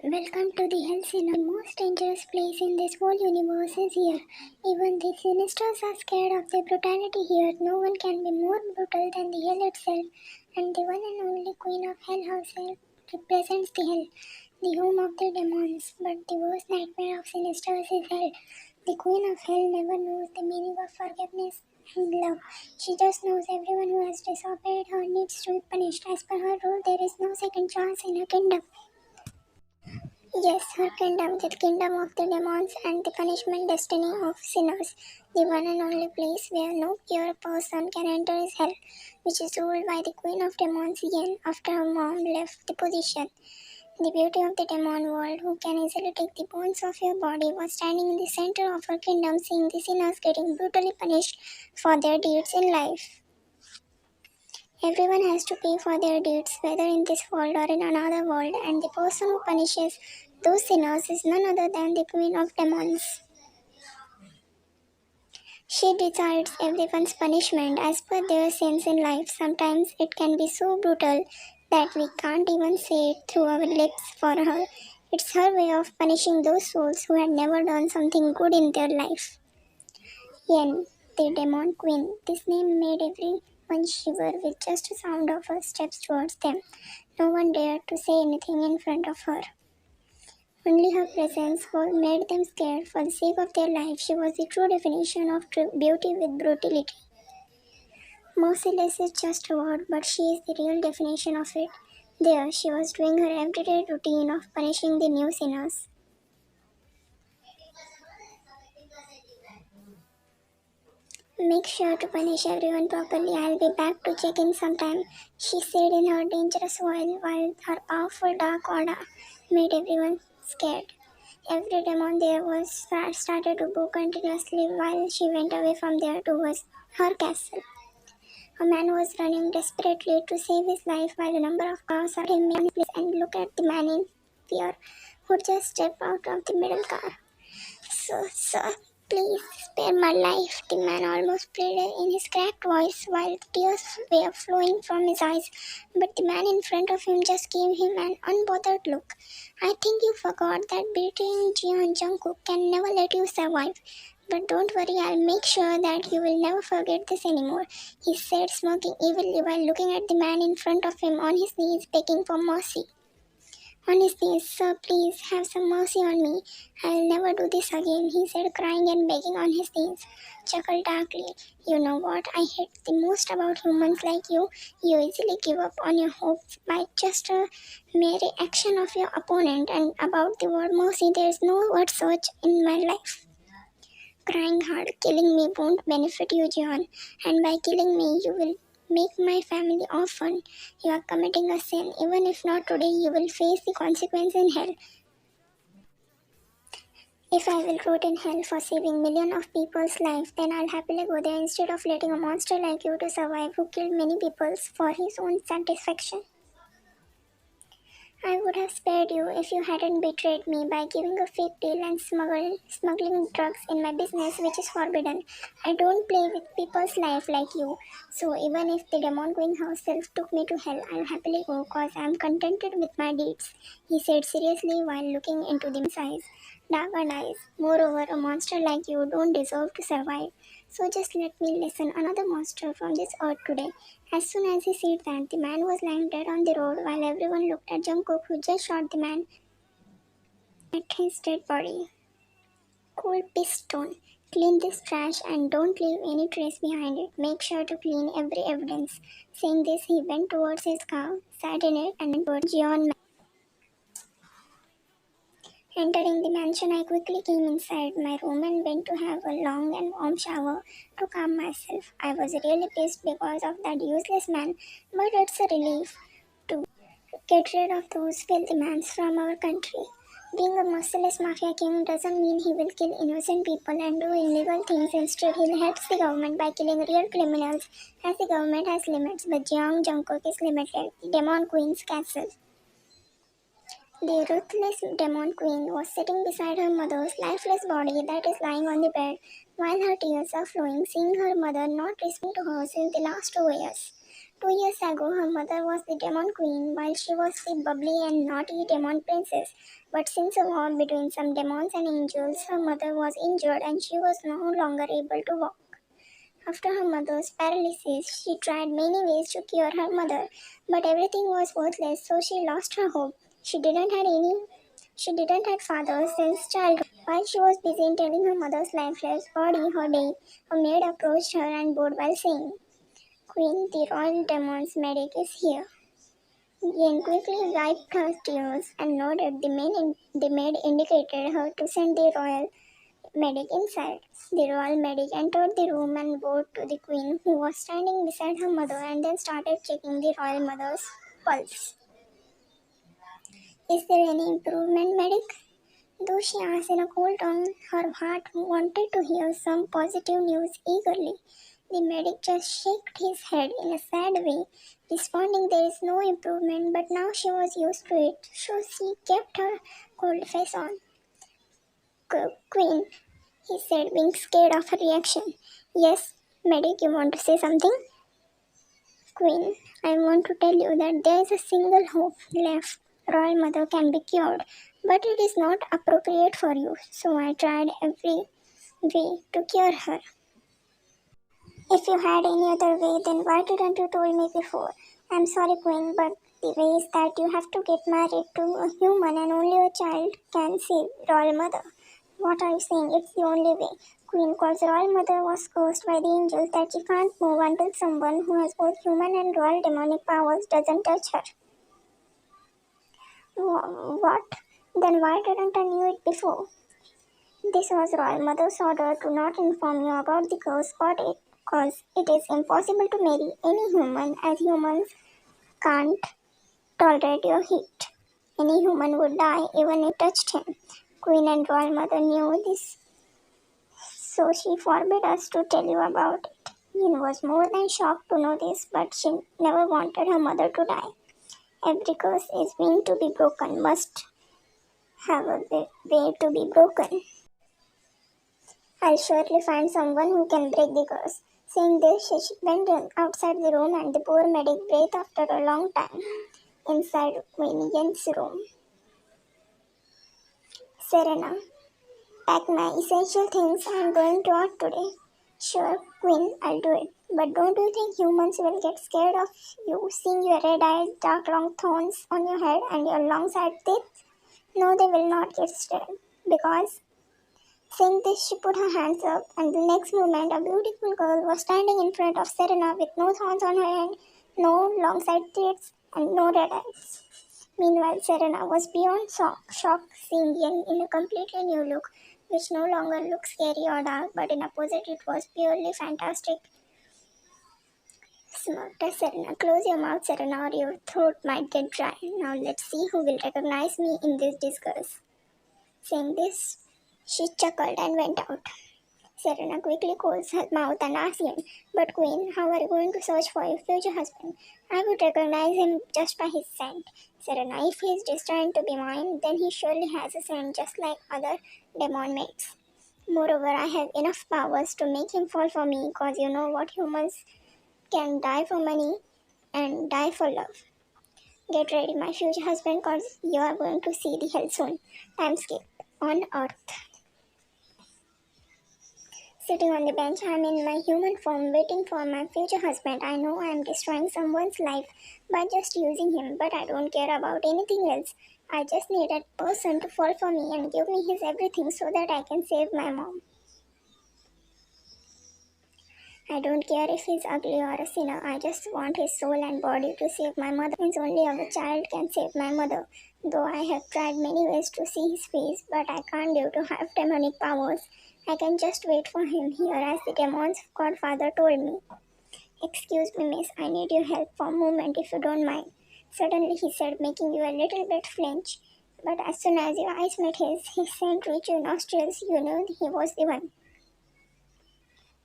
Welcome to the Hell Sinner. The most dangerous place in this whole universe is here. Even the Sinisters are scared of the brutality here. No one can be more brutal than the Hell itself, and the one and only Queen of Hell herself represents the Hell, the home of the demons. But the worst nightmare of Sinisters is Hell. The Queen of Hell never knows the meaning of forgiveness and love. She just knows everyone who has disobeyed her needs to be punished. As per her rule, there is no second chance in her kingdom. Yes, her kingdom, the kingdom of the demons and the punishment destiny of sinners. The one and only place where no pure person can enter is hell, which is ruled by the queen of demons again after her mom left the position. The beauty of the demon world, who can easily take the bones of your body, was standing in the center of her kingdom, seeing the sinners getting brutally punished for their deeds in life. Everyone has to pay for their deeds, whether in this world or in another world, and the person who punishes those sinners is none other than the Queen of Demons. She decides everyone's punishment as per their sins in life. Sometimes it can be so brutal that we can't even say it through our lips for her. It's her way of punishing those souls who had never done something good in their life. Yen, the Demon Queen. This name made everyone shiver with just the sound of her steps towards them. No one dared to say anything in front of her. Only her presence made them scared. For the sake of their life, she was the true definition of beauty with brutality. Merciless is just a word, but she is the real definition of it. There, she was doing her everyday routine of punishing the new sinners. Make sure to punish everyone properly. I'll be back to check in sometime, she said in her dangerous voice, while her powerful dark aura made everyone scared. Every demon there was started to boo continuously while she went away from there towards her castle. A man was running desperately to save his life while a number of cars at him in his place, and look at the man in fear who just stepped out of the middle car. Sir, please spare my life, the man almost pleaded in his cracked voice while tears were flowing from his eyes. But the man in front of him just gave him an unbothered look. I think you forgot that beating Jian Jungkook can never let you survive. But don't worry, I'll make sure that you will never forget this anymore, he said, smirking evilly while looking at the man in front of him on his knees, begging for mercy. On his knees, sir, please have some mercy on me. I'll never do this again, he said, crying and begging on his knees. Chuckled darkly. You know what I hate the most about humans like you? You easily give up on your hopes by just a mere action of your opponent. And about the word mercy, there's no word such in my life. Crying hard, killing me won't benefit you, John. And by killing me, you will make my family orphan. You are committing a sin. Even if not today, you will face the consequence in hell. If I will rot in hell for saving millions of people's lives, then I'll happily go there instead of letting a monster like you to survive who killed many people for his own satisfaction. I would have spared you if you hadn't betrayed me by giving a fake deal and smuggling drugs in my business, which is forbidden. I don't play with people's life like you. So even if the demon queen herself took me to hell, I'll happily go cause I'm contented with my deeds, he said seriously while looking into the man's eyes. Dark eyes. Moreover, a monster like you don't deserve to survive. So just let me listen another monster from this earth today. As soon as he said that, the man was lying dead on the road while everyone looked at Jungkook, who just shot the man at his dead body. Cold piston. Clean this trash and don't leave any trace behind it. Make sure to clean every evidence. Saying this, he went towards his car, sat in it, and went towards Jeon. Entering the mansion, I quickly came inside my room and went to have a long and warm shower to calm myself. I was really pissed because of that useless man, but it's a relief to get rid of those filthy mans from our country. Being a merciless mafia king doesn't mean he will kill innocent people and do illegal things. Instead, he helps the government by killing real criminals, as the government has limits, but Jeong Jungkook is limited. The Demon Queen's castle. The ruthless demon queen was sitting beside her mother's lifeless body that is lying on the bed, while her tears are flowing, seeing her mother not responding to her since the last 2 years. 2 years ago, her mother was the demon queen, while she was the bubbly and naughty demon princess. But since a war between some demons and angels, her mother was injured and she was no longer able to walk. After her mother's paralysis, she tried many ways to cure her mother, but everything was worthless, so she lost her hope. She didn't have father since childhood. While she was busy telling her mother's lifeless body her day, a maid approached her and bowed while saying, Queen, the royal demon's medic is here. Jane quickly wiped her tears and nodded. The maid indicated her to send the royal medic inside. The royal medic entered the room and bowed to the queen, who was standing beside her mother, and then started checking the royal mother's pulse. Is there any improvement, medic? Though she asked in a cold tone, her heart wanted to hear some positive news eagerly. The medic just shook his head in a sad way, responding there is no improvement, but now she was used to it, so she kept her cold face on. Queen, he said, being scared of her reaction. Yes, medic, you want to say something? Queen, I want to tell you that there is a single hope left. Royal Mother can be cured, but it is not appropriate for you, so I tried every way to cure her. If you had any other way, then why didn't you told me before? I'm sorry, Queen, but the way is that you have to get married to a human and only a child can save Royal Mother. What are you saying? It's the only way. Queen calls Royal Mother was cursed by the angels that she can't move until someone who has both human and royal demonic powers doesn't touch her. What? Then why didn't I knew it before? This was Royal Mother's order to not inform you about the curse cause it is impossible to marry any human as humans can't tolerate your heat. Any human would die even if touched him. Queen and Royal Mother knew this, so she forbade us to tell you about it. Yin was more than shocked to know this, but she never wanted her mother to die. Every curse is meant to be broken, must have a way to be broken. I'll surely find someone who can break the curse. Saying this, she went outside the room and the poor medic breathed after a long time. Inside Queen Yen's room, Serena, pack my essential things. I'm going to out today. Sure, Queen, I'll do it. But don't you think humans will get scared of you seeing your red eyes, dark long thorns on your head, and your long side teeth? No, they will not get scared. Because saying this, she put her hands up, and the next moment, a beautiful girl was standing in front of Serena with no thorns on her head, no long side teeth, and no red eyes. Meanwhile, Serena was beyond shock seeing Yen in a completely new look, which no longer looked scary or dark, but in opposite, it was purely fantastic. Smirked at Serena. Close your mouth, Serena, or your throat might get dry. Now let's see who will recognize me in this disguise. Saying this, she chuckled and went out. Serena quickly closed her mouth and asked him, But Queen, how are you going to search for your future husband? I would recognize him just by his scent. Serena, if he is destined to be mine, then he surely has a scent just like other demon mates. Moreover, I have enough powers to make him fall for me, cause you know what humans can die for money and die for love. Get ready, my future husband, cause you are going to see the hell soon. Time skip on Earth. Sitting on the bench, I am in my human form waiting for my future husband. I know I am destroying someone's life by just using him, but I don't care about anything else. I just need a person to fall for me and give me his everything so that I can save my mom. I don't care if he's ugly or a sinner. I just want his soul and body to save my mother. Since only our child can save my mother. Though I have tried many ways to see his face, but I can't due to have demonic powers. I can just wait for him here as the demon's godfather told me. Excuse me, miss, I need your help for a moment if you don't mind. Suddenly he said, making you a little bit flinch. But as soon as your eyes met his scent reached your nostrils, you knew he was the one.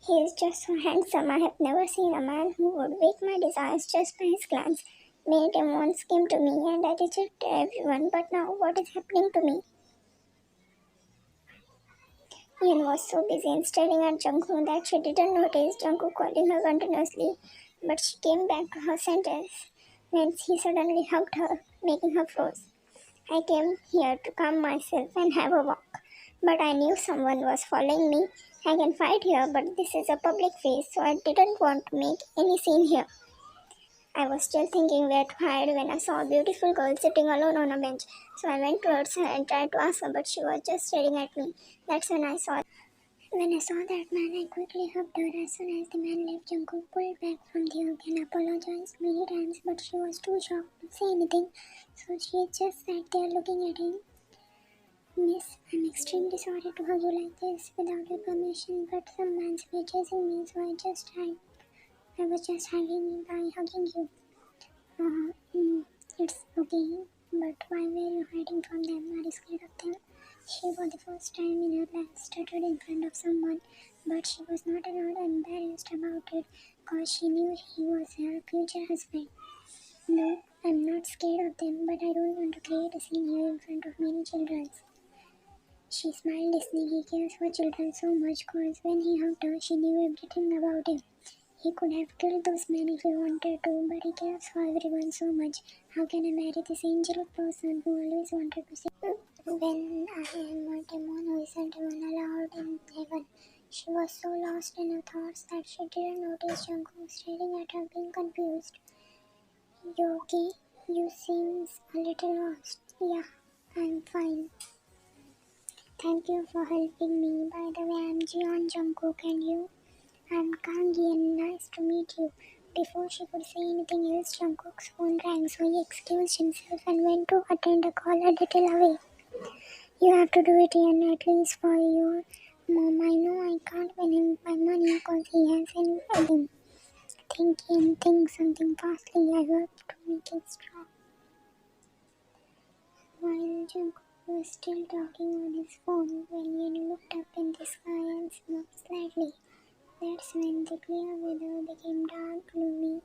He is just so handsome. I have never seen a man who would wake my desires just by his glance. Many demons came to me and I rejected everyone, but now what is happening to me? Yin was so busy in staring at Jungkook that she didn't notice Jungkook calling her continuously. but she came back to her sentence when he suddenly hugged her, making her froze. I came here to calm myself and have a walk, but I knew someone was following me. I can fight here, but this is a public place, so I didn't want to make any scene here. I was still thinking where to hide when I saw a beautiful girl sitting alone on a bench. So I went towards her and tried to ask her, but she was just staring at me. That's when I saw that man, I quickly hugged her. As soon as the man left, Jungkook pulled back from the hug and apologized many times, but she was too shocked to say anything. So she just sat there looking at him. Miss, I'm extremely sorry to hug you like this without your permission, but some man's were chasing me, so I was just hiding me by hugging you. It's okay, but why were you hiding from them? Are you scared of them? She, for the first time in her life, stuttered in front of someone, but she was not at all embarrassed about it, cause she knew he was her future husband. No, I'm not scared of them, but I don't want to create a scene here in front of many children. She smiled listening. He cares for children so much, cause when he hugged her, she knew everything about him. He could have killed those men if he wanted to, but he cares for everyone so much. How can I marry this angel person who always wanted to say, when I am a demon who isn't even allowed in heaven? She was so lost in her thoughts that she didn't notice Jungkook staring at her, being confused. You okay? You seems a little lost. Yeah, I'm fine. Thank you for helping me. By the way, I'm Jion Jungkook and you? I'm Kangi and nice to meet you. Before she could say anything else, Jungkook's phone rang, so he excused himself and went to attend a call a little away. You have to do it, Ian, at least for your mom. I know I can't win him by money because he has an wedding. Think something fastly. I hope to make it strong. While Jungkook was still talking on his phone, when Ian looked up in the sky and smiled slightly. That's when the clear weather became dark, gloomy.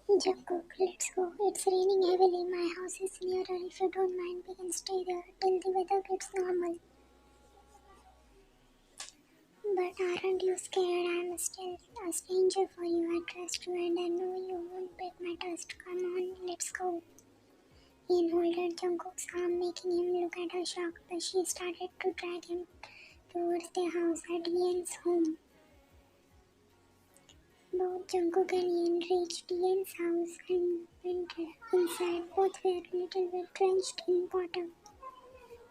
Jungkook, let's go. It's raining heavily. My house is nearer. If you don't mind, we can stay there till the weather gets normal. But aren't you scared? I'm still a stranger for you. I trust you and I know you won't break my trust. Come on, let's go. Ian holded Jungkook's arm, making him look at her shocked, but she started to drag him towards their house at Ian's home. Both Jungkook and Ian reached Ian's house and went inside. Both were a little bit drenched in water.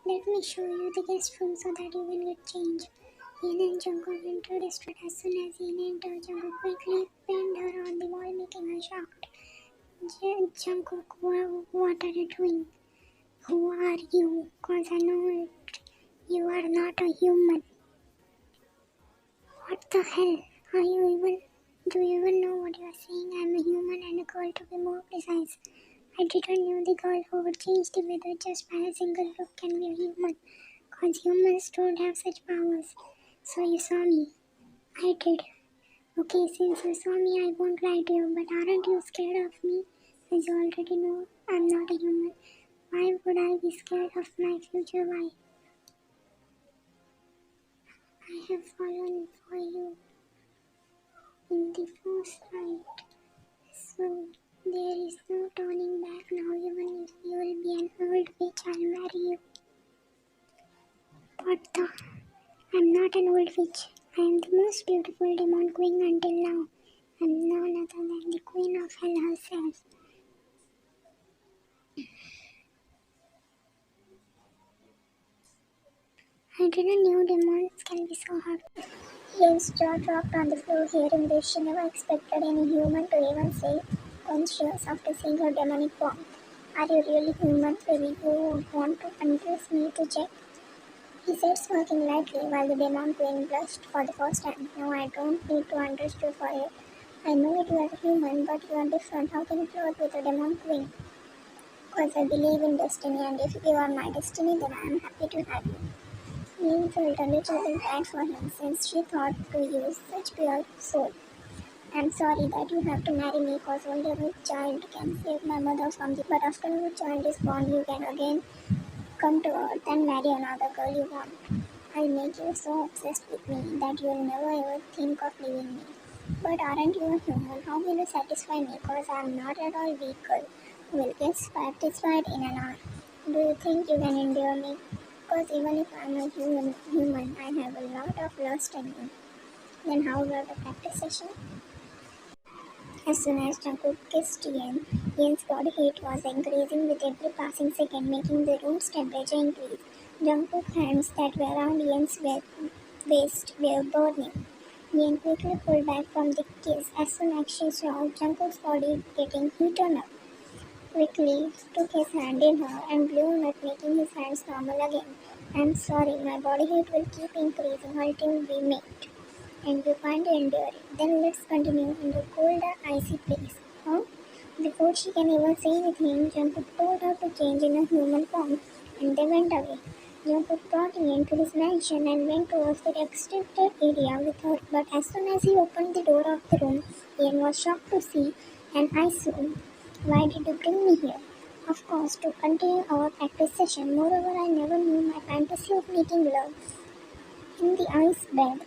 Let me show you the guest room so that you can get change. Ian and Jungkook entered the street. As soon as Ian entered, Jungkook quickly pinned her on the wall, making her shocked. Jungkook, what are you doing? Who are you? Cause I know it. You are not a human. What the hell? Are you even... Do you even know what you are saying? I'm a human and a girl to be more precise. I didn't know the girl who would change the weather just by a single look can be a human. Cause humans don't have such powers. So you saw me. I did. Okay, since you saw me, I won't lie to you, but aren't you scared of me? As you already know, I'm not a human. Why would I be scared of my future wife? I have fallen for you in the first fight. So there is no turning back now. Even if you will be an old witch, I'll marry you. What the? I'm not an old witch. I am the most beautiful demon queen until now. I'm none other than the queen of hell herself. I didn't know demons can be so hard. Yen's jaw dropped on the floor hearing this. She never expected any human to even say conscious after seeing her demonic form. Are you really human, baby? You would want to undress me to check? He said, smirking lightly, while the demon queen blushed for the first time. No, I don't need to undress you for it. I know that you are human, but you are different. How can you flirt with a demon queen? Because I believe in destiny, and if you are my destiny, then I am happy to have you. Yin felt a little bit bad for him, since she thought to use such pure soul. I'm sorry that you have to marry me, because only a good child can save my mother from the... But after a good child is born, you can again come to earth and marry another girl you want. I'll make you so obsessed with me that you'll never ever think of leaving me. But aren't you a human? How will you satisfy me? Cause I'm not at all weak girl. Will get satisfied in an hour. Do you think you can endure me? Cause even if I'm a human, I have a lot of lust in me. Then how about the practice session? As soon as Jungkook kissed Ian's body heat was increasing with every passing second, making the room's temperature increase. Jungkook's hands that were around Ian's waist were burning. Ian quickly pulled back from the kiss as soon as she saw Jungkook's body getting heated up. Quickly took his hand in her and blew on it, making his hands normal again. I'm sorry, my body heat will keep increasing until we meet. And you can't endure it. Then let's continue in the cold, icy place. Huh? Before she can even say anything, Jungkook told her to change in a human form, and they went away. Jungkook brought Ian to his mansion and went towards the restricted area with her, but as soon as he opened the door of the room, Ian was shocked to see an ice room. Why did you bring me here? Of course, to continue our practice session. Moreover, I never knew my fantasy of making love in the ice bed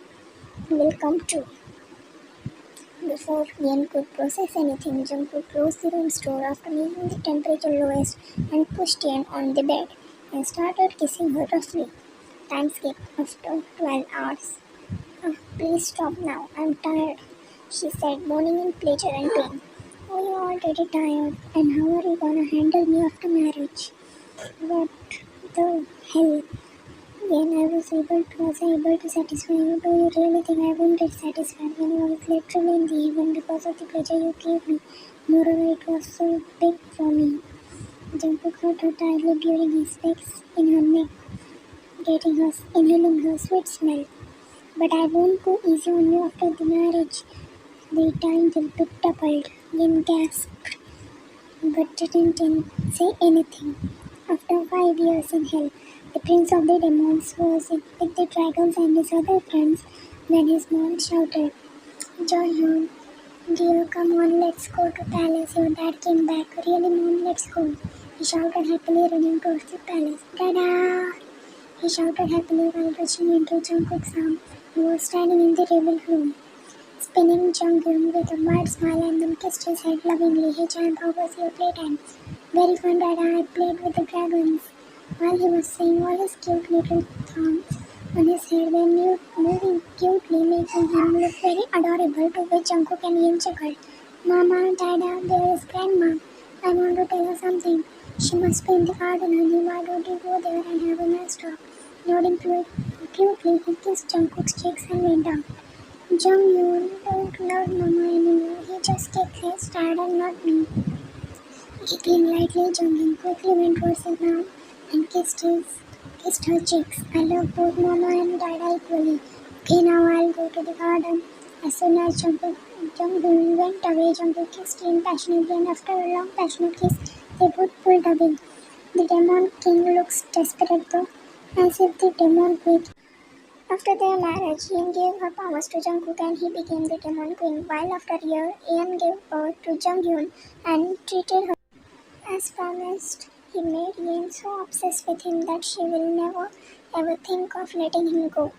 will come true. Before Ian could process anything, Jungkook closed the room's door after making the temperature lowest and pushed Ian on the bed and started kissing her roughly. Time skip after 12 hours. Please stop now, I'm tired, she said, moaning in pleasure and pain. Oh, you're already tired, and how are you gonna handle me after marriage? What the hell? When was I able to satisfy you? Do you really think I won't get satisfied when I was literally in the heaven because of the pleasure you gave me? Moreover, it was so big for me. Jungkook held her tightly, burying his legs in her neck, inhaling her sweet smell. But I won't go easy on you after the marriage. The angel picked up Yin gasped, but didn't say anything. After 5 years in hell, the prince of the demons was with the dragons and his other friends when his mom shouted, Jaehyun, dear, come on, let's go to palace. Your dad came back. Really, mom, let's go. He shouted happily, running towards the palace. Dada! He shouted happily while rushing into Jungkook's arm, who was standing in the reveal room. Spinning Junghyun with a wide smile and then kissed his head lovingly. Hey champ, how was your playtime? Very fun, Dada. I played with the dragons. While he was saying, all his cute little thorns on his head were moving cutely, making him look very adorable, to which Jungkook and Ian chuckled. Mama, Dada, there is Grandma. I want to tell her something. She must be in the garden, honey. Why don't you go there and have a nice talk? Nodding cutely, he kissed Jungkook's cheeks and went out. Junghyun don't love Mama anymore. He just takes his dad and not me. Giggling lightly, Junghyun quickly went towards his mom and kissed her cheeks. I love both Mama and Dada equally. Okay, now I'll go to the garden. As soon as Junghyun went away, Jungkook kissed him passionately, and after a long passionate kiss, they both pulled away. The Demon King looks desperate though, as if the Demon Queen. After their marriage, Ian gave her powers to Jungkook and he became the Demon Queen, while after a year, Ian gave birth to Junghyun and treated her as promised. He made Ian so obsessed with him that she will never ever think of letting him go.